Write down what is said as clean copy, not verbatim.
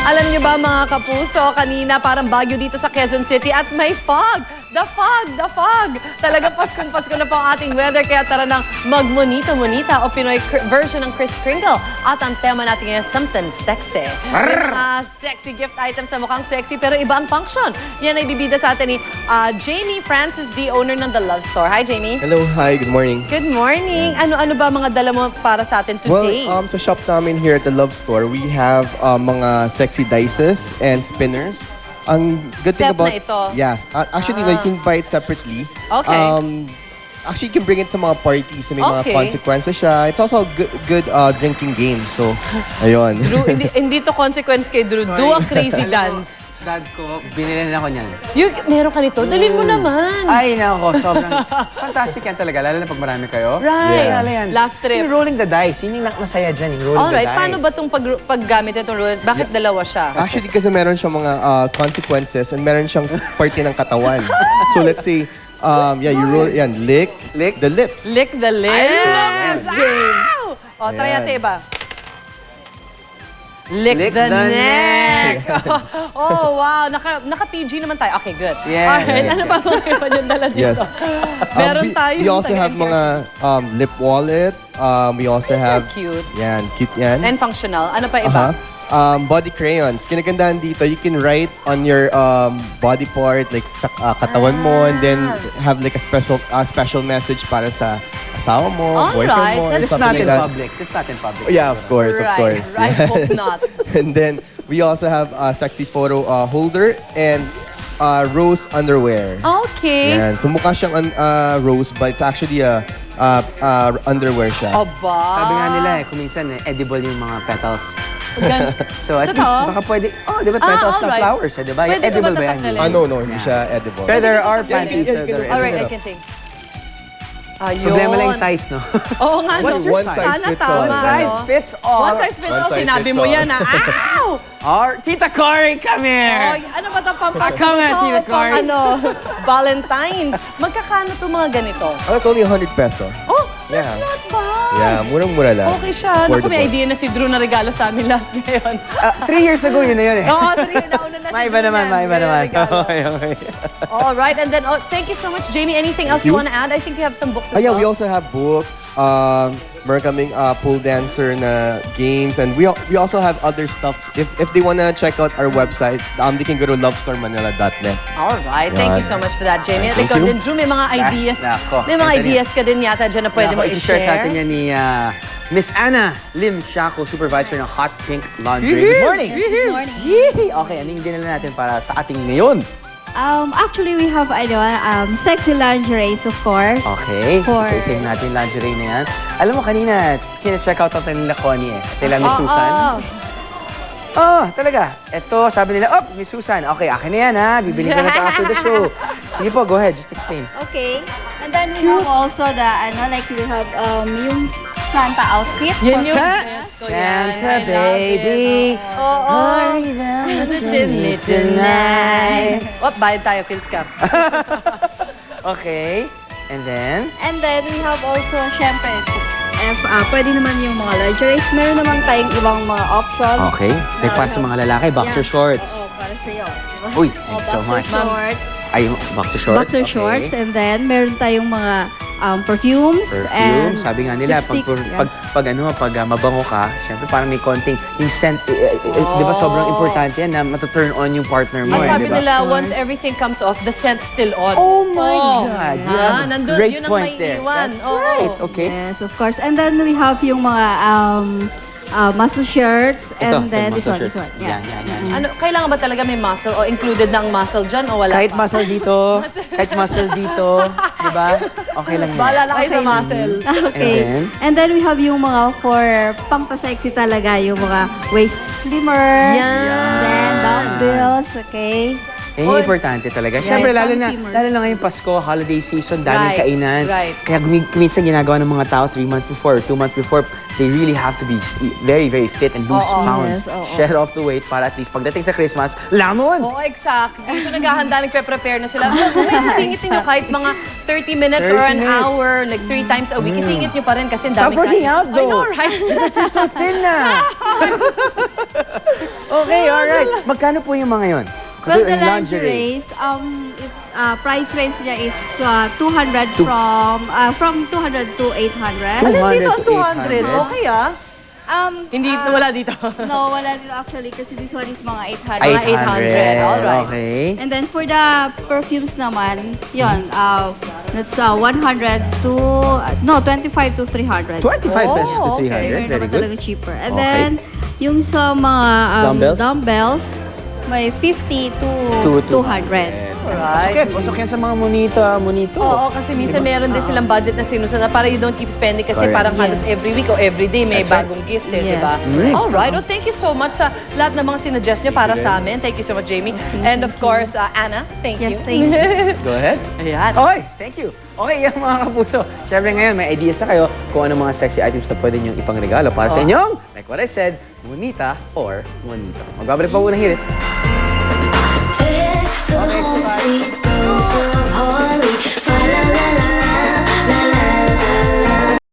Alam niyo ba mga kapuso, kanina parang bagyo dito sa Quezon City at may fog. The fog, the fog. Talaga Paskong-Pasko na po ang ating weather. Kaya tara nang magmonita-monita o Pinoy version ng Kris Kringle. At ang tema natin ngayon, something sexy. Sexy gift items na mukhang sexy pero iba ang function. Yan ay bibida sa atin ni Jamie Francis, the owner ng The Love Store. Hi, Jamie. Hello, hi, good morning. Good morning. Ano-ano ba mga dala mo para sa atin today? Well, sa shop namin here at The Love Store, we have mga sexy dices and spinners. Ang good thing Set about na ito? Yes. Actually, you can buy it separately. Okay. Actually, you can bring it sa mga parties na may mga Okay. consequences siya. It's also a good drinking game. So, ayun. Drew, hindi to consequence kay Drew. Do a crazy dance. Dad ko, binili na ako niyan. Meron ka nito? Dalhin mo naman. Ay, nako, sobrang fantastic yan talaga, lalo na pag marami kayo. Right. Lalo yan. Laugh trip. Yung rolling the dice, yun yung masaya dyan, yung rolling Alright, the dice. paano ba itong paggamit itong roulette? Bakit dalawa siya? Actually, kasi meron siyang mga consequences and meron siyang party ng katawan. So, let's say, you roll, lick Lick? the lips. Lick the lips. this game. O, try Ayan. natin iba. Lick the neck. Oh, wow. Naka-PG naman tayo. Okay, good. Yes, Alright, yes, ano pa mga iba yung dala dito? Yes. Meron tayo. We also have mga lip wallet. We also These are have... cute. Yan, cute yan. And functional. Ano pa iba? Body crayons. Kinagandahan dito, you can write on your body part, like sa katawan mo, and then have like a special message para sa asawa mo, Alright, boyfriend mo, that's Just something not in like that. public. Just not in public. Yeah, of course, of course. Right, hope not. And then we also have a sexy photo holder and rose underwear. Okay. Yan. So mukha siyang rose, but it's actually a underwear siya. Aba. Sabi nga nila kung minsan edible yung mga petals. So at Totoo? least baka pwede, di ba petals ng alright. flowers, di ba? Pwede ko Edible ba ba yan? tatanggalin? No, hindi siya edible. Pero there are Yeah, panties yeah, that are yeah. Alright, I edible. can think. Ayun. Problema lang yung size, no? Oo nga, What's no. your size? Sana Fits tama, all. One size no? fits all. One size fits One all. size Sinabi fits mo all. yan, Ow! Tita Cory, come here! Oy, ano ba ito? Pampasko Come on, to? Tita Pang Cory. Valentine's. Magkakano to mga ganito? That's only 100 peso. Oh, Yeah. that's not bad. Yeah, murang-mura lang. Okay siya. Naku, may Affordable. idea na si Drew na regalo sa amin lahat ngayon. 3 years ago, yun na yun eh. Oo, 3 nauna na si Maiba Drew naman, yan. maiba May naman. regalo. Okay, okay. All right, and then thank you so much, Jamie. Anything else you want to add? I think you have some books as Yeah, well. we also have books. Meron kaming pole dancer na games, and we also have other stuffs. If they wanna check out our website, they can go to lovestoremanila.net. All right, thank you so much for that, Jamie. At Thank ikaw you. din, Drew, may mga ideas. Nako, May mga Anthony. ideas ka din yata dyan na pwede mo i-share sa atin i-share. yan ni Miss Anna Lim Shaco, Supervisor ng Hot Pink Laundry. Good morning! Good morning. Yee! Okay, ano yung dinala natin para sa ating ngayon? Actually, we have sexy lingeries, of course. Okay, For- isa-isa natin yung lingerie na yan. Alam mo, kanina, check out natin nila Connie eh. Nila Miss Susan. Talaga. Ito, sabi nila, Miss Susan. Okay, akin na yan ha. Bibili ko na ito after the show. Sige po, go ahead. Just explain. Okay. And then we have also the, we have yung Santa outfit. Yan yung Sa- best ko yan. Santa I love baby. it. Oo. Hurry down to me tonight. Bayad tayo, Phil's Cup. Okay. And then? And then we have also, syempre, pwede naman yung mga lingeries. Meron naman tayong ibang mga options. Okay. Like para sa mga lalaki, boxer Yeah. shorts. Oo, para sa'yo. Diba? Uy, thank you so much. Boxer shorts. Ay, boxer shorts. Boxer okay. shorts. And then, meron tayong mga perfumes. Perfume, And sabi nga nila, lipsticks, pag mabango ka, syempre parang may konting, yung scent, di ba sobrang importante yan na matuturn on yung partner mo. Ang eh, sabi di ba? nila, once everything comes off, the scent's still on. Oh my God! You have a nandun, great yun ang point may there. iwan. That's Oo. right. Okay. Yes, of course. And then we have yung mga muscle shirts. And then this one, this one. Yeah. Yan. Ano, kailangan ba talaga may muscle o included na ang muscle dyan o wala Kahit pa? muscle dito, di ba? Okay lang yan. Bahala na kayo sa Okay. muscle. Okay. And then we have yung mga for pampasexy talaga, yung mga waist slimmer. Yan. And then dumbbells, okay? Importante talaga. Siyempre, lalo na ngayong Pasko, holiday season, daming Right, kainan. right. Kaya minsan ginagawa ng mga tao 3 months before or 2 months before, they really have to be very, very fit and lose pounds. Yes, oo. Shed off the weight para at least pagdating sa Christmas, lamon! Oo, exact. Dito naghahanda, nagpe-prepare na sila. Kung may sisingit nyo kahit mga 30 minutes or 30 an minutes. hour, like 3 times a week, isingit nyo pa rin kasi ang Stop daming working kain. out I though! know, right? Because you're so thin na! Okay, alright. Magkano po yung mga yon? Well, the Yung lingeries, price range niya is 200 from 200 to 800. Alin dito 200 ang to 200? 800. Okay ah. Hindi, wala dito. No, wala dito actually kasi this one is mga 800. 800, alright. Okay. And then for the perfumes naman, yun, that's 100 to, no, 25 to 300. 25 pesos to 300. Oh, Meron Very naman good. talaga cheaper. And Okay. then, yung sa mga Dumbbells? dumbbells, may 50 to 200. Pasok yan sa mga monito. Oo, kasi minsan meron din silang budget na sinusunod na para you don't keep spending kasi Correct. parang halos Yes. every week or every day may That's right. bagong gift eh, Yes. di ba? Mm. Alright, well, thank you so much sa lahat ng mga sinuggest nyo para sa amin. Thank you so much, Jamie. And of course, Anna, thank Yes, you. thank you. Go ahead. Ayan. Okay, thank you. Okay, yan mga kapuso. Siyempre ngayon, may ideas na kayo kung ano mga sexy items na pwede niyong ipangregalo para sa inyong, like what I said, monita or monito. Magbabalik pa unang hirit. Take the whole street